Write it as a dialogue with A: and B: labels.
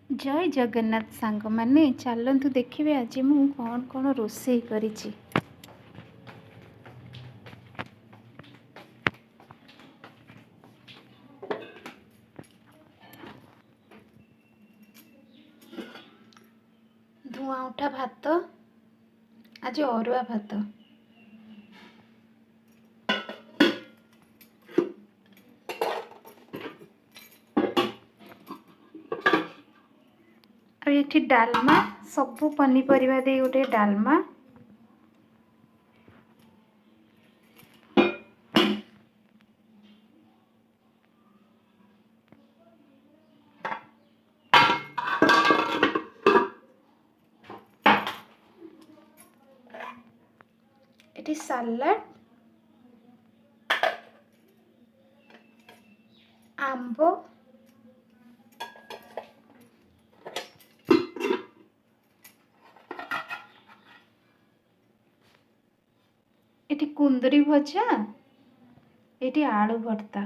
A: जय जगन्नाथ सांग माने चलतु देखिए आज मु कौन कौन रोषे करिछि। धुआं उठा भात आज अरुआ भात ये डालमा सबू पनीपरिया दे गोटे डालमा ये सालाड आंब ये कुंदरी भजा ये आलू भर्ता।